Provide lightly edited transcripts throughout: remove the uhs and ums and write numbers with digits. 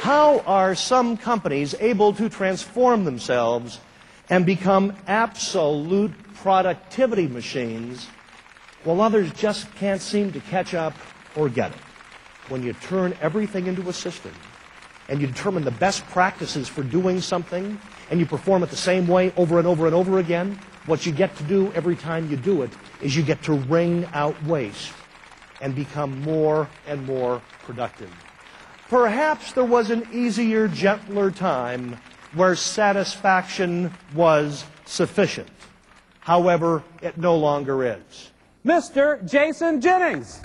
How are some companies able to transform themselves and become absolute productivity machines while others just can't seem to catch up or get it? When you turn everything into a system and you determine the best practices for doing something and you perform it the same way over and over and over again, what you get to do every time you do it is you get to wring out waste and become more and more productive. Perhaps there was an easier, gentler time where satisfaction was sufficient. However, it no longer is. Mr. Jason Jennings.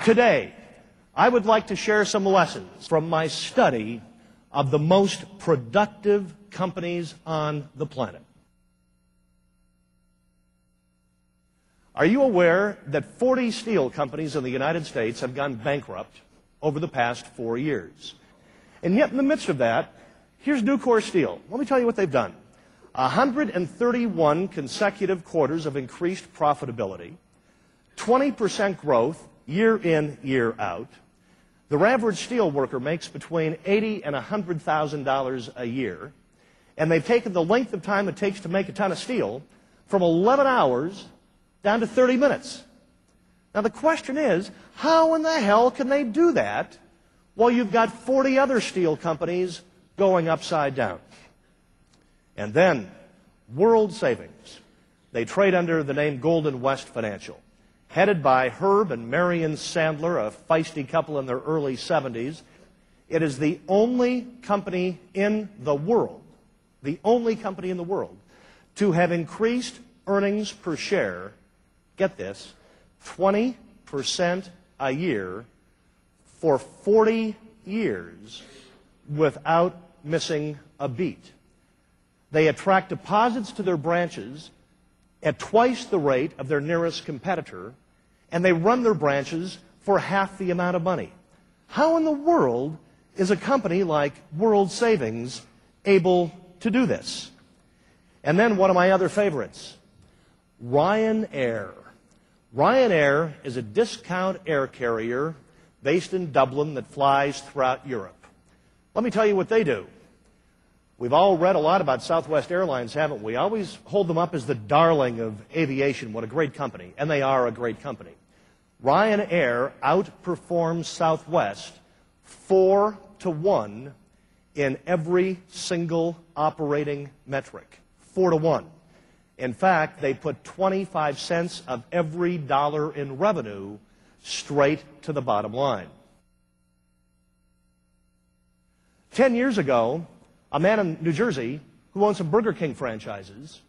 Today, I would like to share some lessons from my study of the most productive companies on the planet. Are you aware that 40 steel companies in the United States have gone bankrupt over the past 4 years? And yet in the midst of that, here's Nucor Steel. Let me tell you what they've done. 131 consecutive quarters of increased profitability, 20% growth year in, year out. The average steel worker makes between $80,000 and $100,000 a year, and they've taken the length of time it takes to make a ton of steel from 11 hours down to 30 minutes. Now the question is, how in the hell can they do that while you've got 40 other steel companies going upside down? And then, World Savings. They trade under the name Golden West Financial. Headed by Herb and Marion Sandler, a feisty couple in their early 70s. It is the only company in the world, to have increased earnings per share, get this, 20% a year for 40 years without missing a beat. They attract deposits to their branches at twice the rate of their nearest competitor, and they run their branches for half the amount of money. How in the world is a company like World Savings able to do this? And then one of my other favorites, Ryanair. Ryanair is a discount air carrier based in Dublin that flies throughout Europe. Let me tell you what they do. We've all read a lot about Southwest Airlines, haven't we? I always hold them up as the darling of aviation. What a great company. And they are a great company. Ryanair outperforms Southwest 4-1 in every single operating metric. 4-1. In fact, they put 25 cents of every dollar in revenue straight to the bottom line. 10 years ago, a man in New Jersey who owns some Burger King franchises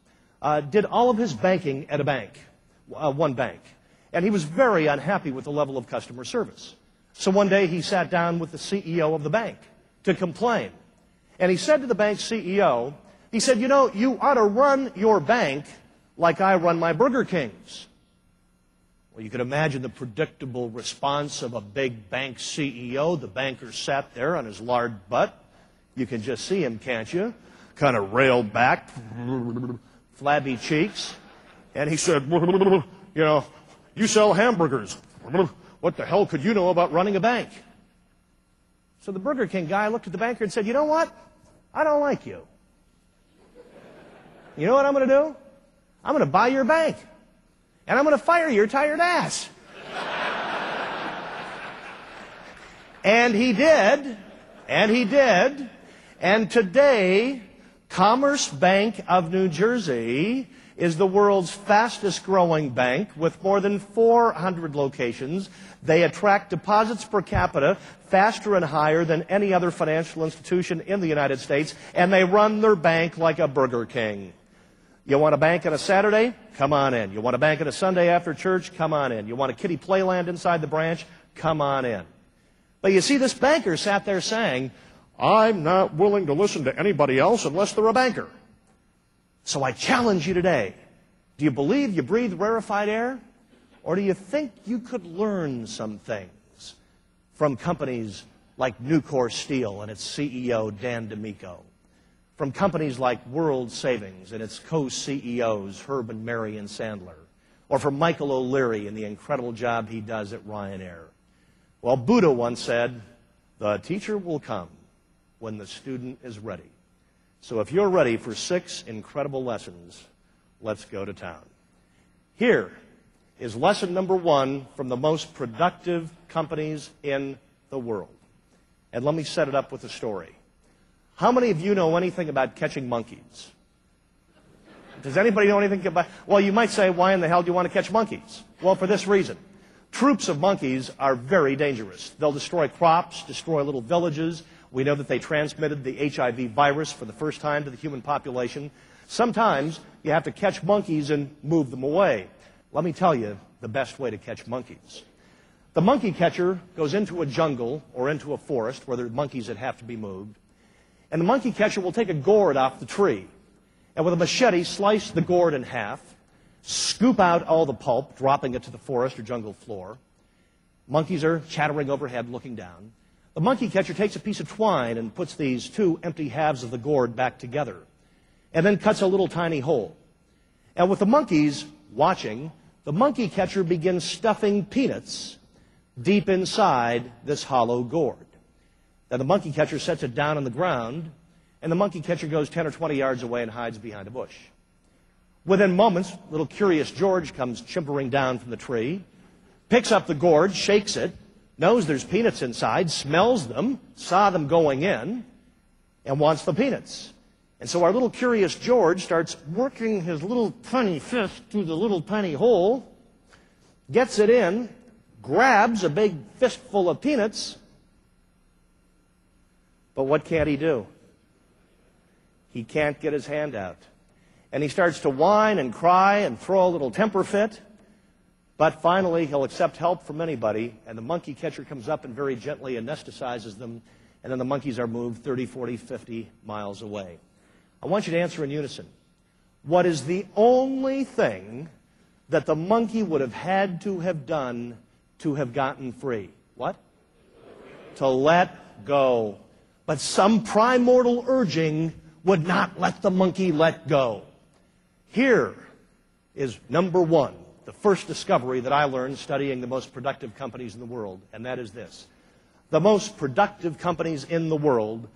did all of his banking at a bank, one bank. And he was very unhappy with the level of customer service. So one day he sat down with the CEO of the bank to complain. And he said to the bank's CEO, he said, you know, you ought to run your bank like I run my Burger Kings. Well, you can imagine the predictable response of a big bank CEO. The banker sat there on his lard butt. You can just see him, can't you? Kind of railed back, flabby cheeks. And he said, you know, you sell hamburgers. What the hell could you know about running a bank? So the Burger King guy looked at the banker and said, you know what? I don't like you. You know what I'm going to do? I'm going to buy your bank. And I'm going to fire your tired ass. And he did. And he did. And today, Commerce Bank of New Jersey is the world's fastest growing bank with more than 400 locations. They attract deposits per capita faster and higher than any other financial institution in the United States, and they run their bank like a Burger King. You want a bank on a Saturday? Come on in. You want a bank on a Sunday after church? Come on in. You want a kiddie playland inside the branch? Come on in. But you see, this banker sat there saying, I'm not willing to listen to anybody else unless they're a banker. So I challenge you today. Do you believe you breathe rarefied air? Or do you think you could learn some things from companies like Nucor Steel and its CEO, Dan D'Amico, from companies like World Savings and its co-CEOs, Herb and Marion Sandler, or from Michael O'Leary and the incredible job he does at Ryanair. Well, Buddha once said, "The teacher will come when the student is ready." So if you're ready for 6 incredible lessons, let's go to town. Here is lesson number 1 from the most productive companies in the world. And let me set it up with a story. How many of you know anything about catching monkeys? Does anybody know anything about... Well, you might say, why in the hell do you want to catch monkeys? Well, for this reason. Troops of monkeys are very dangerous. They'll destroy crops, destroy little villages. We know that they transmitted the HIV virus for the first time to the human population. Sometimes you have to catch monkeys and move them away. Let me tell you the best way to catch monkeys. The monkey catcher goes into a jungle or into a forest where there are monkeys that have to be moved. And the monkey catcher will take a gourd off the tree and with a machete slice the gourd in half, scoop out all the pulp, dropping it to the forest or jungle floor. Monkeys are chattering overhead, looking down. The monkey catcher takes a piece of twine and puts these 2 empty halves of the gourd back together, and then cuts a little tiny hole. And with the monkeys watching, the monkey catcher begins stuffing peanuts deep inside this hollow gourd. Then the monkey catcher sets it down on the ground, and the monkey catcher goes 10 or 20 yards away and hides behind a bush. Within moments, little curious George comes chimpering down from the tree, picks up the gourd, shakes it, knows there's peanuts inside, smells them, saw them going in, and wants the peanuts. And so our little curious George starts working his little tiny fist through the little tiny hole, gets it in, grabs a big fistful of peanuts, but what can't he do? He can't get his hand out. And he starts to whine and cry and throw a little temper fit. But finally, he'll accept help from anybody, and the monkey catcher comes up and very gently anesthetizes them, and then the monkeys are moved 30, 40, 50 miles away. I want you to answer in unison. What is the only thing that the monkey would have had to have done to have gotten free? What? To let go. But some primordial urging would not let the monkey let go. Here is number 1. The first discovery that I learned studying the most productive companies in the world, and that is this. The most productive companies in the world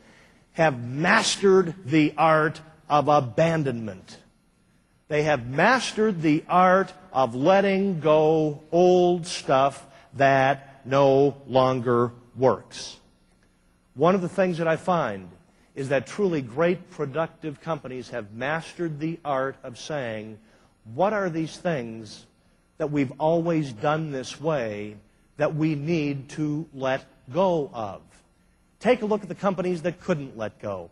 have mastered the art of abandonment. They have mastered the art of letting go old stuff that no longer works. One of the things that I find is that truly great productive companies have mastered the art of saying, what are these things that we've always done this way that we need to let go of? Take a look at the companies that couldn't let go.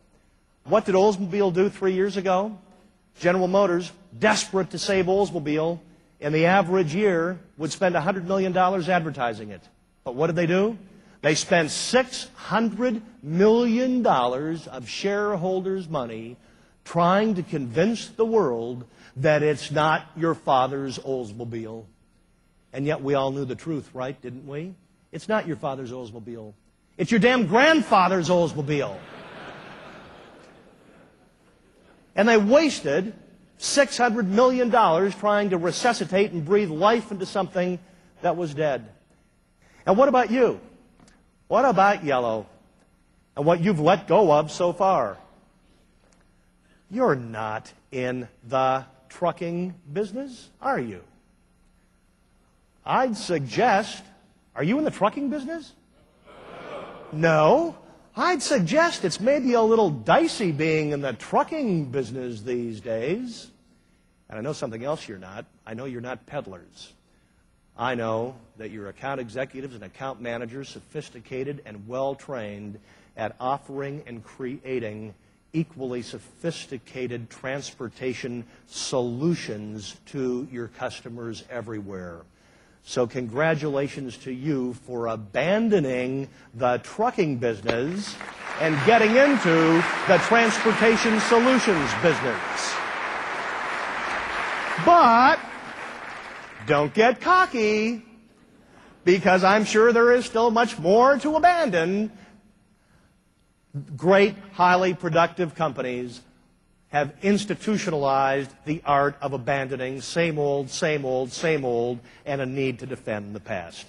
What did Oldsmobile do 3 years ago? General Motors, desperate to save Oldsmobile, in the average year would spend $100 million advertising it. But what did they do? They spent $600 million of shareholders' money trying to convince the world that it's not your father's Oldsmobile. And yet we all knew the truth, right, didn't we? It's not your father's Oldsmobile. It's your damn grandfather's Oldsmobile. And they wasted $600 million trying to resuscitate and breathe life into something that was dead. And what about you? What about yellow? And what you've let go of so far? You're not in the trucking business, are you? I'd suggest, are you in the trucking business? No. I'd suggest it's maybe a little dicey being in the trucking business these days. And I know something else you're not. I know you're not peddlers. I know that you're account executives and account managers, sophisticated and well-trained at offering and creating equally sophisticated transportation solutions to your customers everywhere. So congratulations to you for abandoning the trucking business and getting into the transportation solutions business. But don't get cocky, because I'm sure there is still much more to abandon great, highly productive companies have institutionalized the art of abandoning same old, and a need to defend the past.